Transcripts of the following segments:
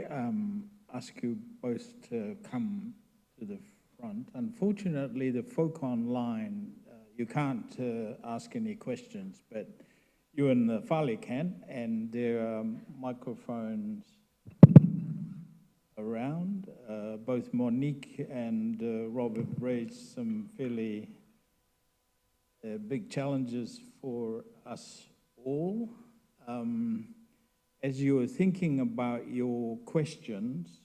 I ask you both to come to the front? Unfortunately, the folk online, you can't ask any questions, but you and the Whale can, and there are microphones around. Both Monique and Rob have raised some fairly big challenges for us all. As you are thinking about your questions,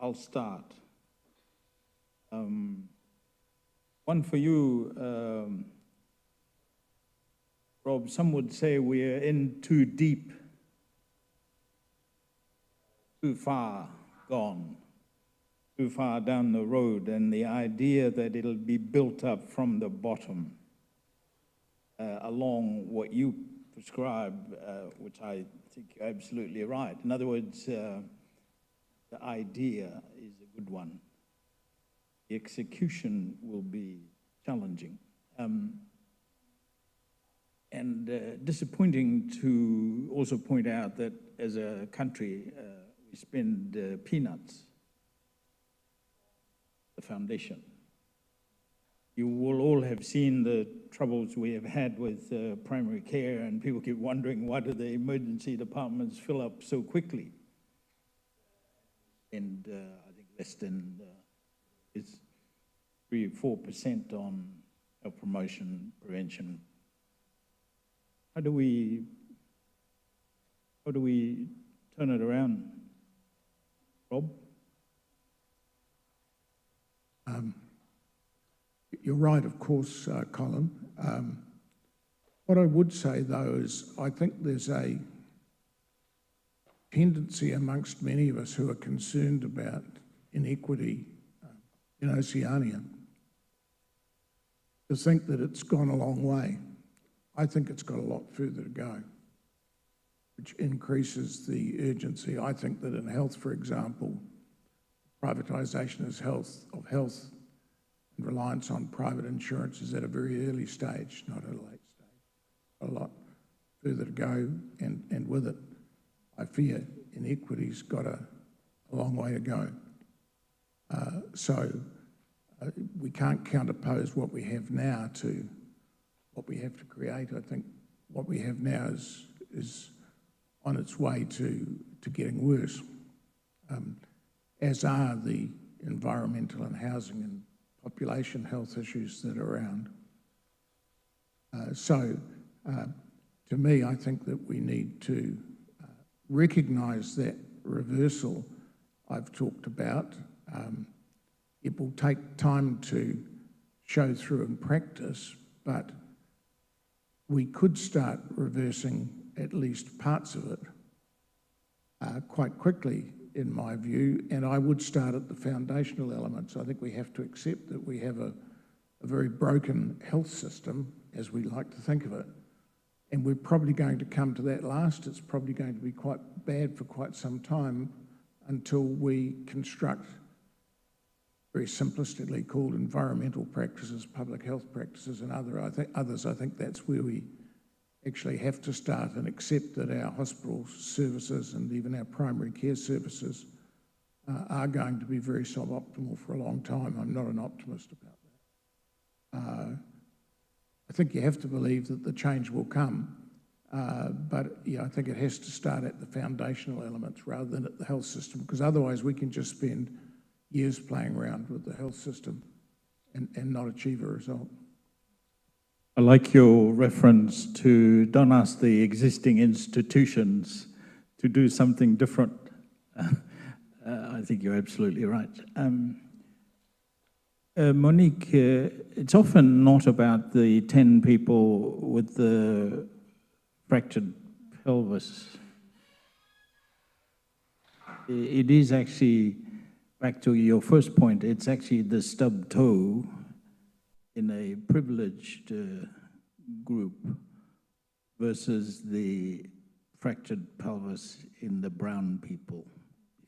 I'll start. One for you, Rob. Some would say we're in too deep, too far gone, too far down the road, and the idea that it'll be built up from the bottom along what you prescribe, which I think you're absolutely right. In other words, the idea is a good one. The execution will be challenging. And disappointing to also point out that as a country, we spend peanuts, the foundation. You will all have seen the troubles we have had with primary care, and people keep wondering, why do the emergency departments fill up so quickly? And I think less than it's 3 or 4% on health promotion, prevention. How do we turn it around, Rob? You're right, of course, Colin. What I would say, though, is I think there's a tendency amongst many of us who are concerned about inequity in Oceania to think that it's gone a long way. I think it's got a lot further to go, which increases the urgency. I think that in health, for example, privatisation of health and reliance on private insurance is at a very early stage, not at a late stage. A lot further to go, and with it, I fear inequity's got a long way to go. So we can't counterpose what we have now to what we have to create. I think what we have now is on its way to getting worse, as are the environmental and housing and population health issues that are around. To me, I think that we need to recognise that reversal I've talked about. It will take time to show through in practice, but we could start reversing at least parts of it quite quickly, in my view, and I would start at the foundational elements. I think we have to accept that we have a very broken health system, as we like to think of it, and we're probably going to come to that last. It's probably going to be quite bad for quite some time until we construct, very simplistically called, environmental practices, public health practices, and others. I think that's where we actually have to start and accept that our hospital services and even our primary care services are going to be very suboptimal for a long time. I'm not an optimist about that. I think you have to believe that the change will come, but yeah, I think it has to start at the foundational elements rather than at the health system, because otherwise we can just spend years playing around with the health system and not achieve a result. I like your reference to don't ask the existing institutions to do something different. I think you're absolutely right. Monique, it's often not about the 10 people with the fractured pelvis. It is actually, back to your first point, it's actually the stub toe in a privileged group versus the fractured pelvis in the brown people.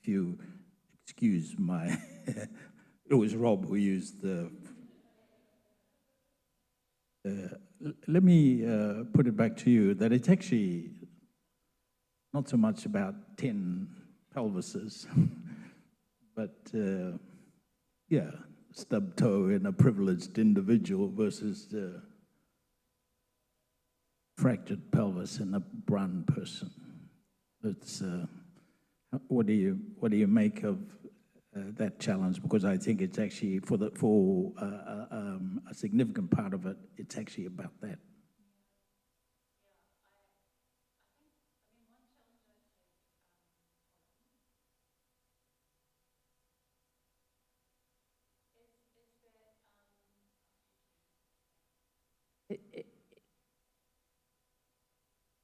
If you excuse my, it was Rob who used the, let me put it back to you, that it's actually not so much about 10 pelvises, but yeah, stub toe in a privileged individual versus the fractured pelvis in a brown person. It's, what do you make of that challenge? Because I think it's actually for a significant part of it, it's actually about that.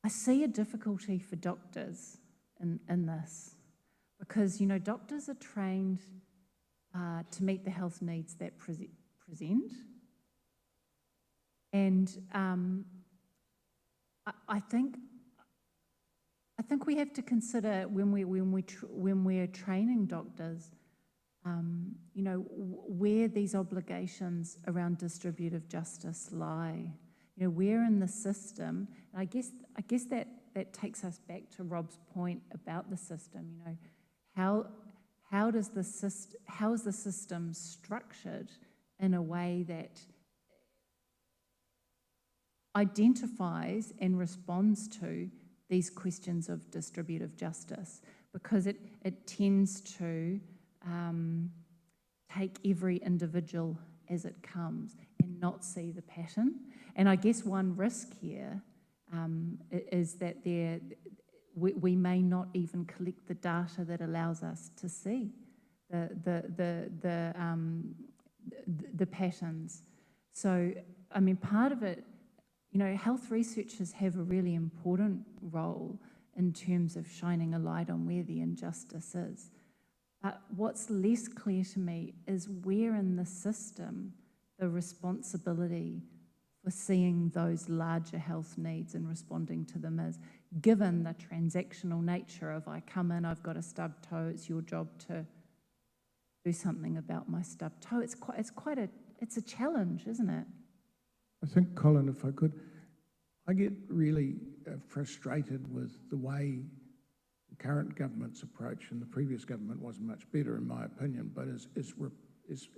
I see a difficulty for doctors in this, because, you know, doctors are trained to meet the health needs that present. And I think we have to consider when we're training doctors, you know, where these obligations around distributive justice lie. You know, where in the system, and I guess that takes us back to Rob's point about the system. You know, how is the system structured in a way that identifies and responds to these questions of distributive justice, because it tends to take every individual as it comes and not see the pattern. And I guess one risk here is that we may not even collect the data that allows us to see the patterns. So, I mean, part of it, you know, health researchers have a really important role in terms of shining a light on where the injustice is. But what's less clear to me is where in the system the responsibility for seeing those larger health needs and responding to them is, given the transactional nature of I come in, I've got a stub toe, it's your job to do something about my stub toe. It's a challenge, isn't it? I think, Collin, if I could, I get really frustrated with the way the current government's approach, and the previous government wasn't much better in my opinion, but is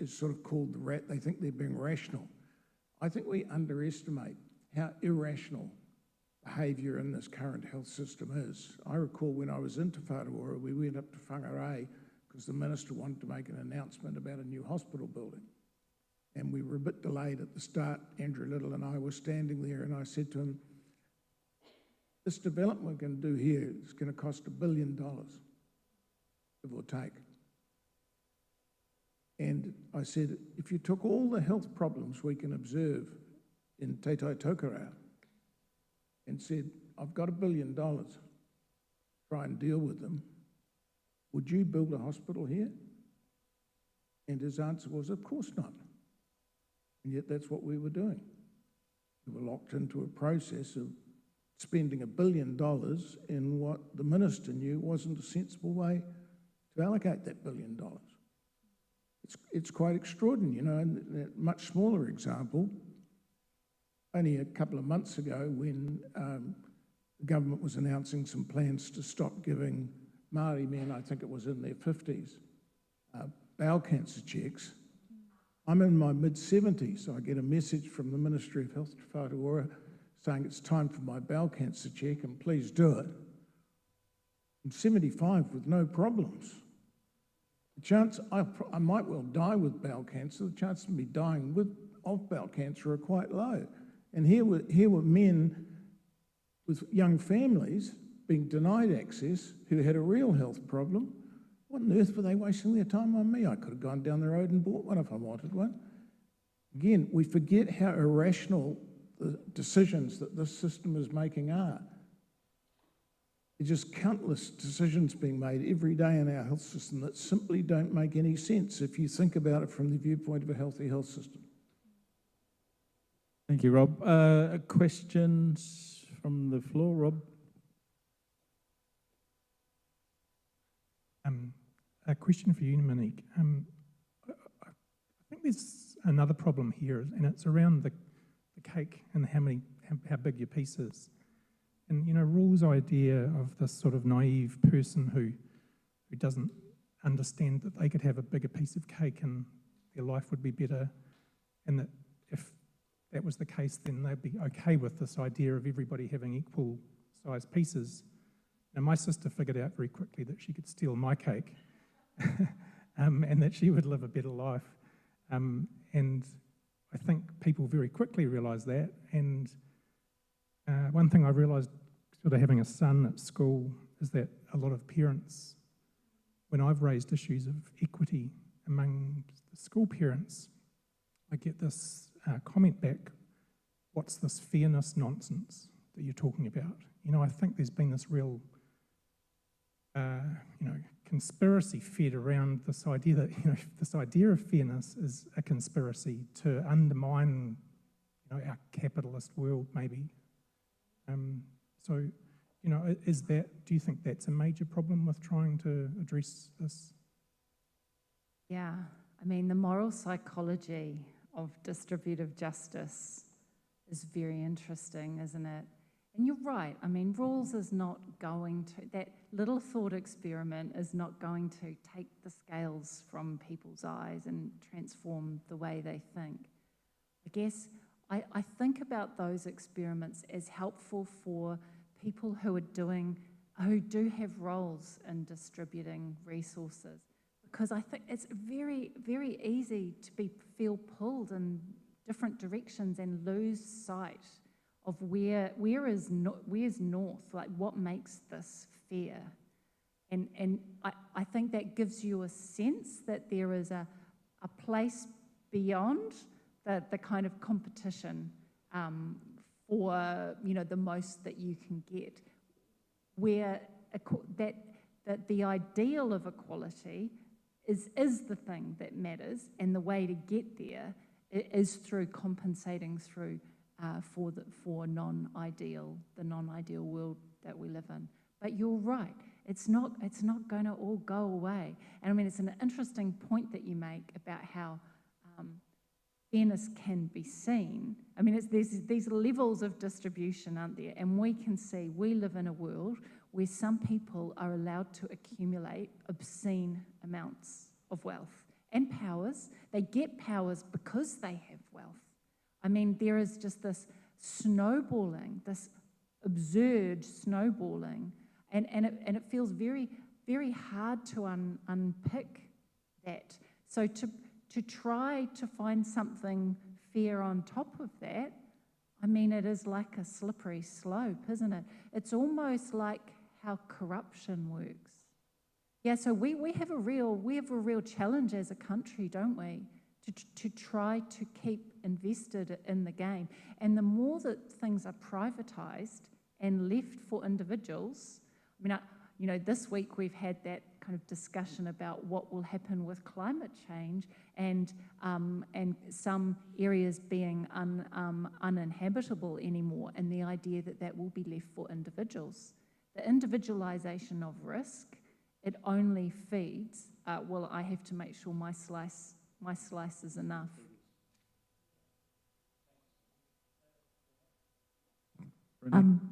sort of called the rat. They think they're being rational. I think we underestimate how irrational behaviour in this current health system is. I recall when I was in Te Whatuora, we went up to Whangarei because the minister wanted to make an announcement about a new hospital building. And we were a bit delayed at the start. Andrew Little and I were standing there, and I said to him, this development we're going to do here is going to cost $1 billion, give or take. And I said, if you took all the health problems we can observe in Te Tai Tokerau and said, I've got $1 billion, try and deal with them, would you build a hospital here? And his answer was, of course not. And yet that's what we were doing. We were locked into a process of spending $1 billion in what the minister knew wasn't a sensible way to allocate that $1 billion. It's quite extraordinary, you know. And a much smaller example, only a couple of months ago when the government was announcing some plans to stop giving Māori men, I think it was in their 50s, bowel cancer checks. I'm in my mid-70s, so I get a message from the Ministry of Health Te Whatuora saying it's time for my bowel cancer check and please do it. I'm 75 with no problems. The chance I might well die with bowel cancer, the chances of me dying of bowel cancer are quite low. And here were men with young families being denied access who had a real health problem. What on earth were they wasting their time on me? I could have gone down the road and bought one if I wanted one. Again, we forget how irrational the decisions that this system is making are. There's just countless decisions being made every day in our health system that simply don't make any sense if you think about it from the viewpoint of a healthy health system. Thank you, Rob. Questions from the floor, Rob? A question for you, Monique. I think there's another problem here, and it's around the cake and how big your piece is. And, you know, Rawls' idea of this sort of naive person who doesn't understand that they could have a bigger piece of cake and their life would be better, and that if that was the case, then they'd be okay with this idea of everybody having equal sized pieces. Now, my sister figured out very quickly that she could steal my cake and that she would live a better life. And I think people very quickly realise that. And one thing I realised sort of having a son at school is that a lot of parents, when I've raised issues of equity among the school parents, I get this comment back, what's this fairness nonsense that you're talking about? You know, I think there's been this real, conspiracy fed around this idea that, this idea of fairness is a conspiracy to undermine, our capitalist world, maybe. So, do you think that's a major problem with trying to address this? Yeah, I mean, the moral psychology of distributive justice is very interesting, isn't it? And you're right, I mean, Rawls is not going to, that little thought experiment is not going to take the scales from people's eyes and transform the way they think. I guess I think about those experiments as helpful for people who do have roles in distributing resources, because I think it's very, very easy to feel pulled in different directions and lose sight of where's north, like what makes this fair. And I think that gives you a sense that there is a place beyond the kind of competition for the most that you can get, where that the ideal of equality is the thing that matters, and the way to get there is through compensating through for the non-ideal world that we live in. But you're right, it's not going to all go away. And I mean, it's an interesting point that you make about how fairness can be seen. I mean, there's these levels of distribution, aren't there? And we can see we live in a world where some people are allowed to accumulate obscene amounts of wealth and powers. They get powers because they have wealth. I mean, there is just this snowballing, this absurd snowballing, and it feels very, very hard to unpick that. So to try to find something fair on top of that, I mean, it is like a slippery slope, isn't it? It's almost like how corruption works. Yeah, so we have a real challenge as a country, don't we? To try to keep invested in the game. And the more that things are privatised and left for individuals, I mean, this week we've had that kind of discussion about what will happen with climate change and some areas being uninhabitable anymore, and the idea that will be left for individuals. The individualisation of risk, it only feeds, I have to make sure my slice is enough.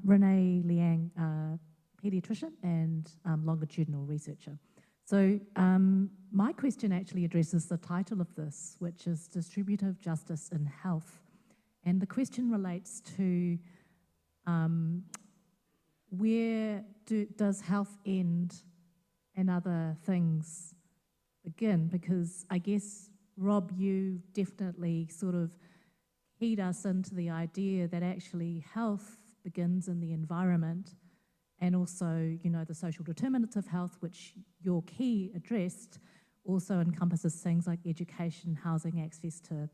Renee Liang, paediatrician and longitudinal researcher. So my question actually addresses the title of this, which is Distributive Justice in Health. And the question relates to where does health end and other things begin? Because I guess, Rob, you definitely sort of keyed us into the idea that actually health begins in the environment, and also, the social determinants of health, which your key addressed, also encompasses things like education, housing, access to,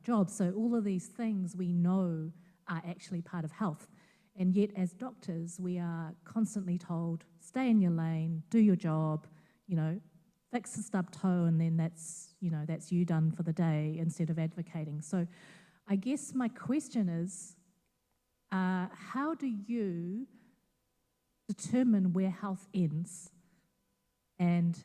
jobs. So all of these things we know are actually part of health. And yet, as doctors, we are constantly told, stay in your lane, do your job, fix the stub toe, and then that's you done for the day, instead of advocating. So I guess my question is, how do you determine where health ends, and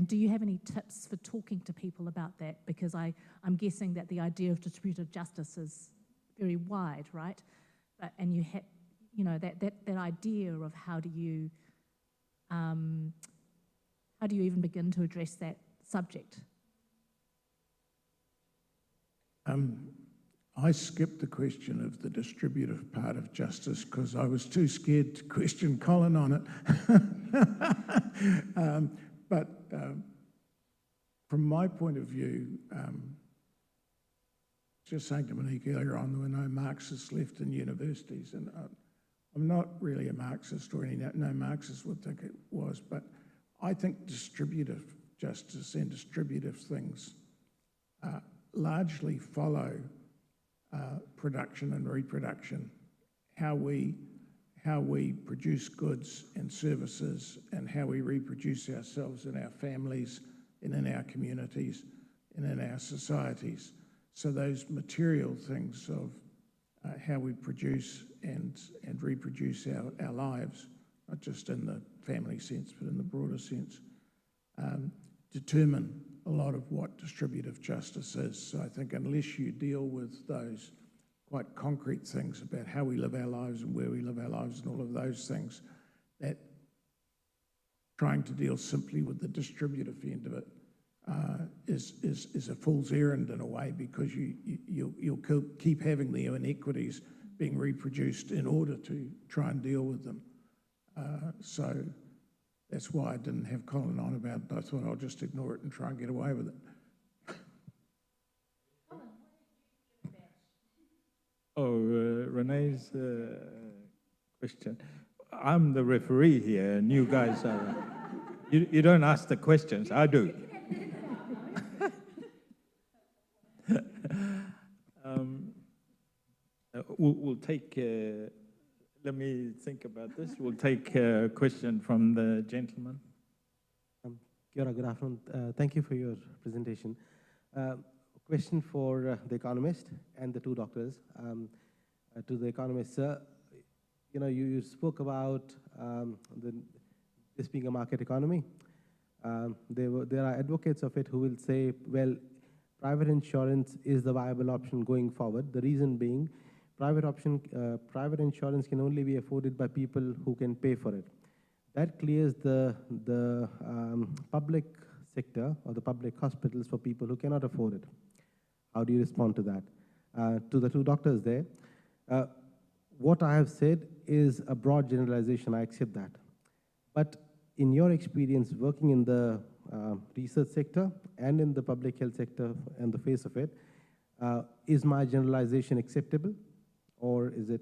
do you have any tips for talking to people about that? Because I'm guessing that the idea of distributive justice is very wide, right? And you know, that idea of how do you even begin to address that subject? I skipped the question of the distributive part of justice because I was too scared to question Collin on it. But from my point of view, just saying to Monique earlier on, there were no Marxists left in universities, and I'm not really a Marxist, or no Marxist would think it was, but I think distributive justice and distributive things largely follow production and reproduction, how we produce goods and services, and how we reproduce ourselves in our families and in our communities and in our societies. So those material things of how we produce and reproduce our lives, not just in the family sense, but in the broader sense, determine a lot of what distributive justice is. So I think unless you deal with those quite concrete things about how we live our lives and where we live our lives and all of those things, that trying to deal simply with the distributive end of it is a fool's errand in a way, because you'll keep having the inequities being reproduced in order to try and deal with them. So that's why I didn't have Collin on about it. I thought I'll just ignore it and try and get away with it. Renee's question. I'm the referee here, and you guys are... You don't ask the questions, I do. We'll take... let me think about this. We'll take a question from the gentleman. Kia ora, good afternoon. Thank you for your presentation. Question for the economist and the two doctors. To the economist, sir, you know, you spoke about this being a market economy. There are advocates of it who will say, well, private insurance is the viable option going forward. The reason being, private insurance can only be afforded by people who can pay for it. That clears the public sector or the public hospitals for people who cannot afford it. How do you respond to that? To the two doctors there, what I have said is a broad generalization, I accept that. But in your experience working in the research sector and in the public health sector and the face of it, is my generalization acceptable, or is it?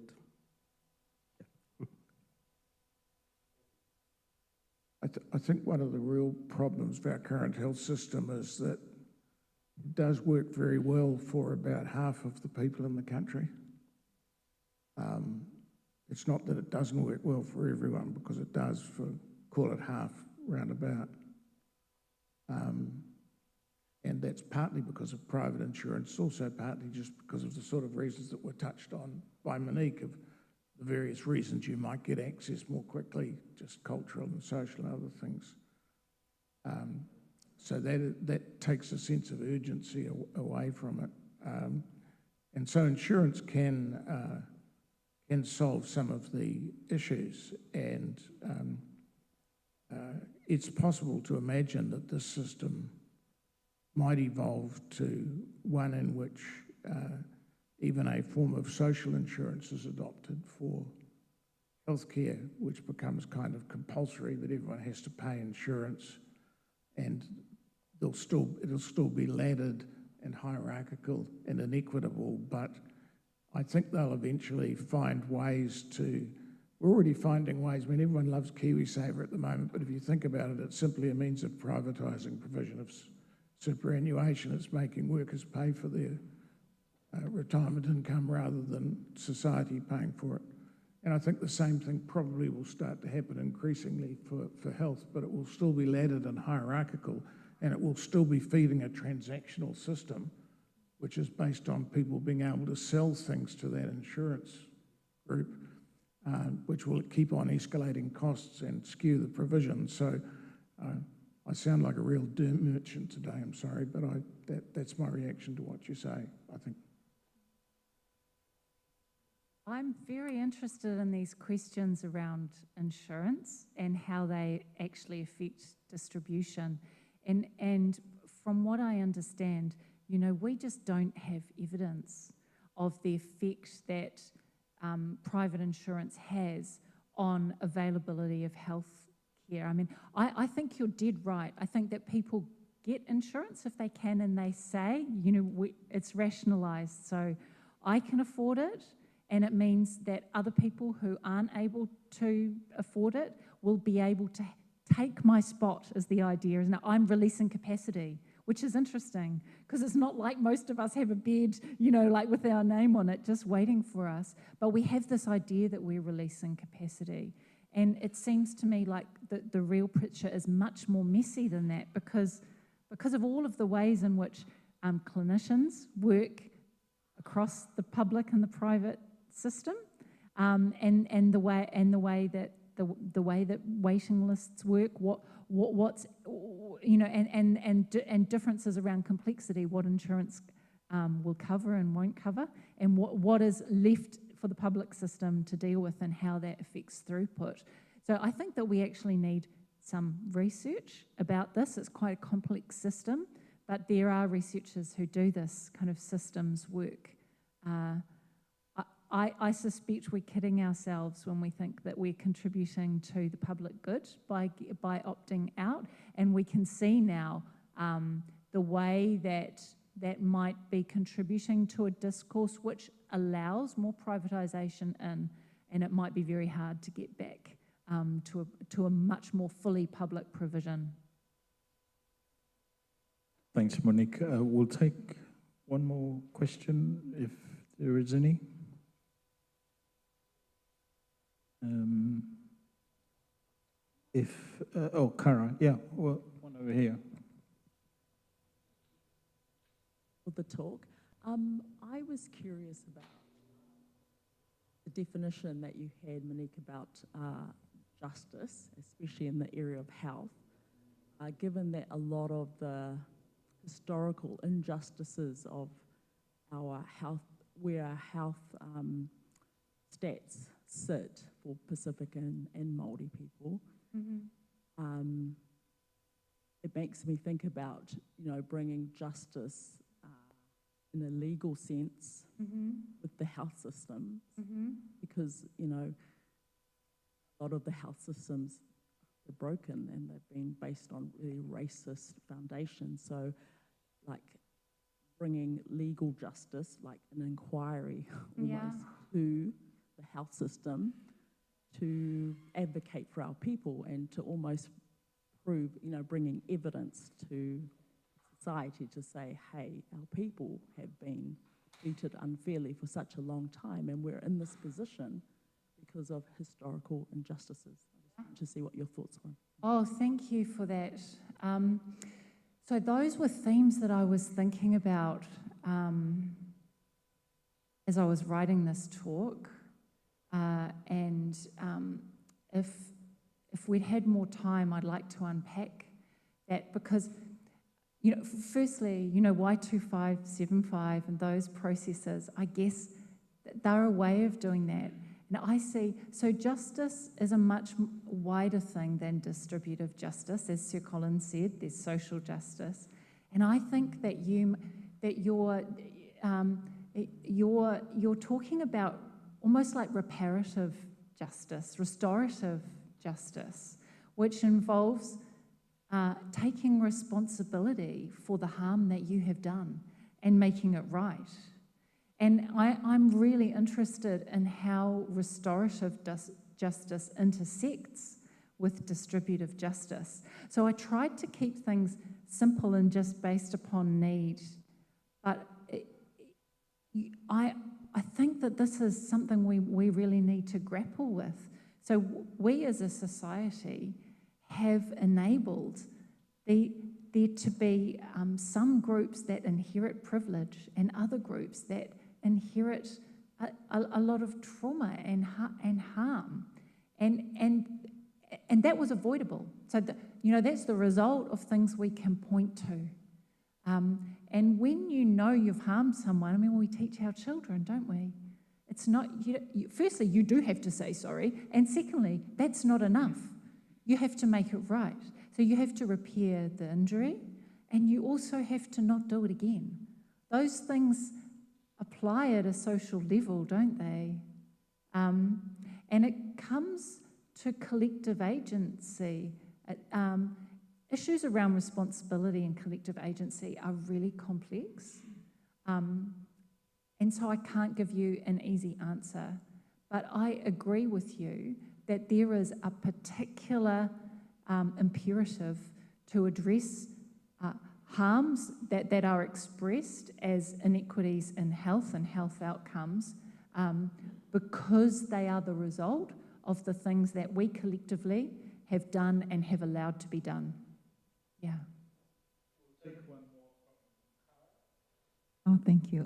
I think one of the real problems of our current health system is that it does work very well for about half of the people in the country. It's not that it doesn't work well for everyone, because it does for, call it half, roundabout. And that's partly because of private insurance, also partly just because of the sort of reasons that were touched on by Monique, of the various reasons you might get access more quickly, just cultural and social and other things. So that takes a sense of urgency away from it. And so insurance can solve some of the issues, and it's possible to imagine that this system might evolve to one in which even a form of social insurance is adopted for healthcare, which becomes kind of compulsory, that everyone has to pay insurance, and it'll still be laddered and hierarchical and inequitable, but I think they'll eventually find ways to... We're already finding ways. I mean, everyone loves KiwiSaver at the moment, but if you think about it, it's simply a means of privatising provision of superannuation. It's making workers pay for their retirement income rather than society paying for it. And I think the same thing probably will start to happen increasingly for health, but it will still be laddered and hierarchical, and it will still be feeding a transactional system, which is based on people being able to sell things to that insurance group, which will keep on escalating costs and skew the provision. So I sound like a real merchant today, I'm sorry, but that's my reaction to what you say, I think. I'm very interested in these questions around insurance and how they actually affect distribution. And from what I understand, you know, we just don't have evidence of the effect that private insurance has on availability of health care. I mean, I think you're dead right. I think that people get insurance if they can, and they say, you know, it's rationalised, so I can afford it, and it means that other people who aren't able to afford it will be able to take my spot, is the idea, isn't it? I'm releasing capacity, which is interesting, because it's not like most of us have a bed, you know, like with our name on it, just waiting for us. But we have this idea that we're releasing capacity. And it seems to me like the real picture is much more messy than that, because of all of the ways in which clinicians work across the public and the private system, and the way that waiting lists work, what's you know, and differences around complexity, what insurance will cover and won't cover, and what is left for the public system to deal with, and how that affects throughput. So I think that we actually need some research about this. It's quite a complex system, but there are researchers who do this kind of systems work. I suspect we're kidding ourselves when we think that we're contributing to the public good by opting out, and we can see now the way that might be contributing to a discourse which allows more privatisation in, and it might be very hard to get back to a much more fully public provision. Thanks, Monique. We'll take one more question, if there is any. Kara, yeah, well, one over here. For the talk. I was curious about the definition that you had, Monique, about justice, especially in the area of health, given that a lot of the historical injustices of our health, where our health stats sit for Pacific and Māori people, it makes me think about, you know, bringing justice in a legal sense with the health systems, because, you know, a lot of the health systems are broken and they've been based on really racist foundations. So, like, bringing legal justice, like an inquiry almost, to the health system to advocate for our people and to almost prove, you know, bringing evidence to society to say, hey, our people have been treated unfairly for such a long time, and we're in this position because of historical injustices. I just want to see what your thoughts were. Oh, thank you for that. So those were themes that I was thinking about as I was writing this talk. And if we'd had more time, I'd like to unpack that, because, you know, firstly, you know, Y2575 and those processes, I guess they're a way of doing that. And I see, so justice is a much wider thing than distributive justice. As Sir Collin said, there's social justice. And I think that you're talking about almost like reparative justice, restorative justice, which involves taking responsibility for the harm that you have done and making it right. And I'm really interested in how restorative justice intersects with distributive justice. So I tried to keep things simple and just based upon need, but I think that this is something we really need to grapple with. So we as a society have enabled there to be some groups that inherit privilege and other groups that inherit a lot of trauma and harm, and that was avoidable. So you know, that's the result of things we can point to. And when you know you've harmed someone, I mean, we teach our children, don't we? It's not, firstly, you do have to say sorry, and secondly, that's not enough. You have to make it right. So you have to repair the injury, and you also have to not do it again. Those things apply at a social level, don't they? And it comes to collective agency. Issues around responsibility and collective agency are really complex. And so I can't give you an easy answer, but I agree with you that there is a particular imperative to address harms that are expressed as inequities in health and health outcomes because they are the result of the things that we collectively have done and have allowed to be done. Yeah. Oh, thank you.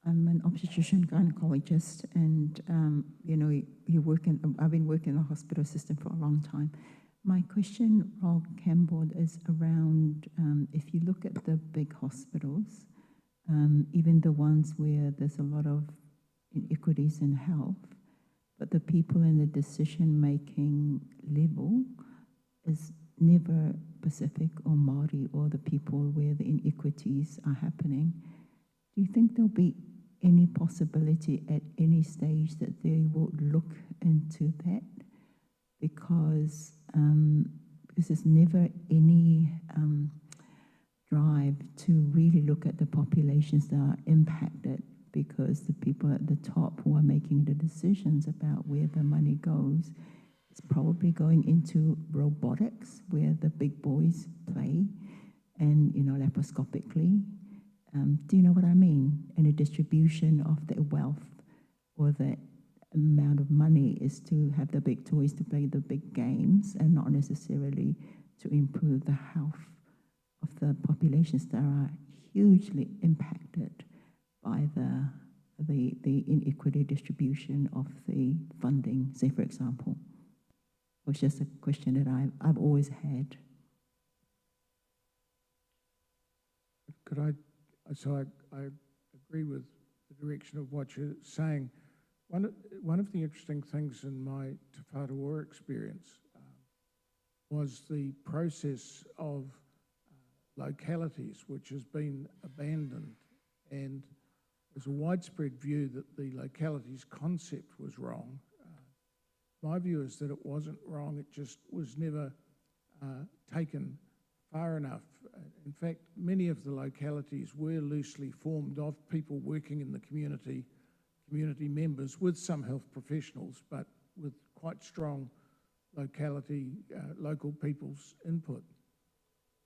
I'm an obstetrician gynecologist, and I've been working in the hospital system for a long time. My question, Rob Campbell, is around if you look at the big hospitals, even the ones where there's a lot of inequities in health, but the people in the decision-making level is never Pacific or Māori or the people where the inequities are happening. Do you think there'll be any possibility at any stage that they will look into that? Because there's never any drive to really look at the populations that are impacted, because the people at the top who are making the decisions about where the money goes, it's probably going into robotics where the big boys play and, laparoscopically. Do you know what I mean? And the distribution of the wealth or the amount of money is to have the big toys to play the big games and not necessarily to improve the health of the populations that are hugely impacted by the inequity distribution of the funding, say, for example. It was just a question that I've always had. Could I agree with the direction of what you're saying. One of the interesting things in my Te Whātua experience was the process of localities which has been abandoned, and there's a widespread view that the localities concept was wrong. My view is that it wasn't wrong, it just was never taken far enough. In fact, many of the localities were loosely formed of people working in the community members with some health professionals, but with quite strong local people's input.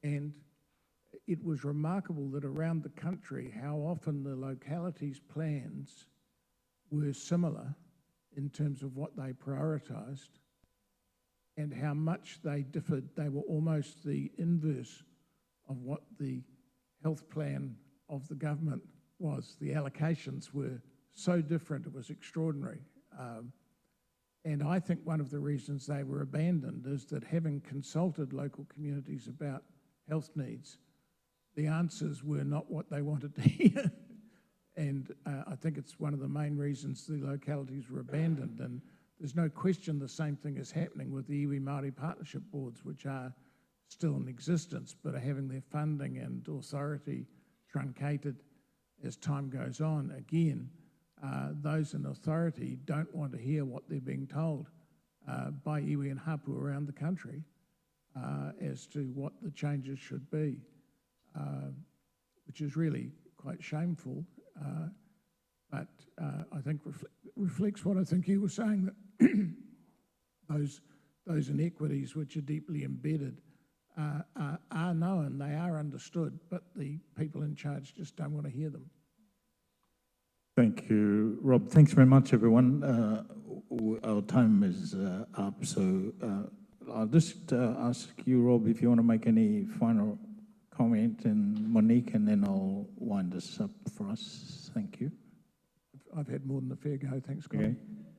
And it was remarkable that around the country, how often the localities' plans were similar in terms of what they prioritised and how much they differed. They were almost the inverse of what the health plan of the government was. The allocations were so different, it was extraordinary. And I think one of the reasons they were abandoned is that, having consulted local communities about health needs, the answers were not what they wanted to hear. And I think it's one of the main reasons the localities were abandoned. And there's no question the same thing is happening with the iwi Māori partnership boards, which are still in existence, but are having their funding and authority truncated as time goes on. Again, those in authority don't want to hear what they're being told by iwi and hapu around the country as to what the changes should be, which is really quite shameful. But I think reflects what I think you were saying, that those inequities which are deeply embedded are known, they are understood, but the people in charge just don't want to hear them. Thank you, Rob. Thanks very much, everyone. Our time is up, so I'll just ask you, Rob, if you want to make any final comment, and Monique, and then I'll wind this up for us. Thank you. I've had more than a fair go, thanks, Colin. Okay.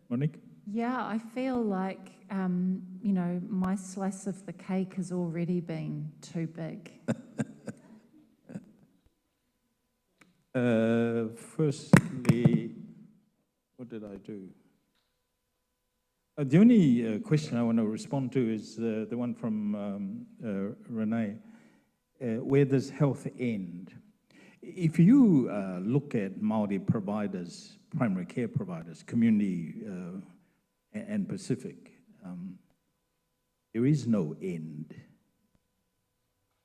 Monique? Yeah, I feel like, my slice of the cake has already been too big. Firstly, What did I do? The only question I want to respond to is the one from Renee. Where does health end? If you look at Māori providers, primary care providers, community and Pacific, there is no end.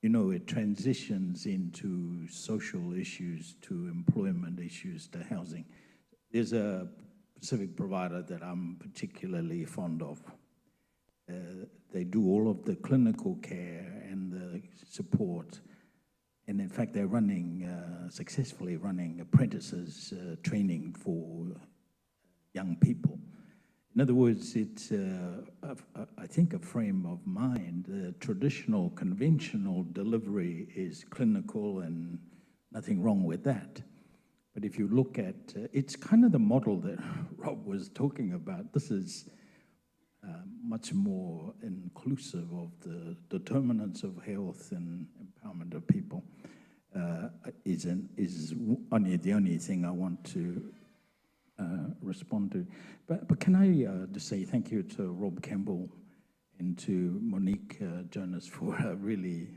You know, it transitions into social issues, to employment issues, to housing. There's a Pacific provider that I'm particularly fond of. They do all of the clinical care and the support. And in fact, they're running, successfully running apprentices training for young people. In other words, it's, I think, a frame of mind. The traditional, conventional delivery is clinical and nothing wrong with that. But if you look at, it's kind of the model that Rob was talking about. This is much more inclusive of the determinants of health and empowerment of people. Is only the only thing I want to respond to. But can I just say thank you to Rob Campbell and to Monique Jonas for a really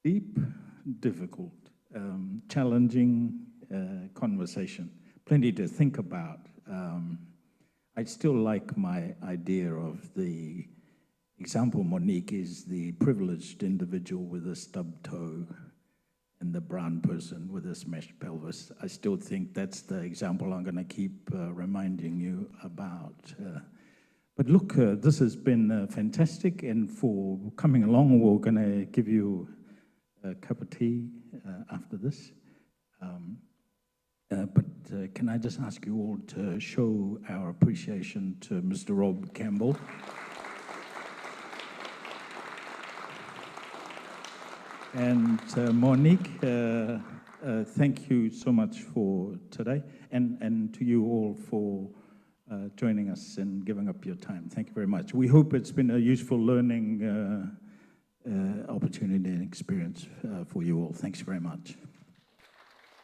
deep, difficult, challenging conversation. Plenty to think about. I still like my idea of the example, Monique, is the privileged individual with a stubbed toe and the brown person with a smashed pelvis. I still think that's the example I'm going to keep reminding you about. But look, this has been fantastic, and for coming along, we're going to give you a cup of tea after this. But can I just ask you all to show our appreciation to Mr. Rob Campbell. And Monique, thank you so much for today, and to you all for joining us and giving up your time. Thank you very much. We hope it's been a useful learning opportunity and experience for you all. Thanks very much.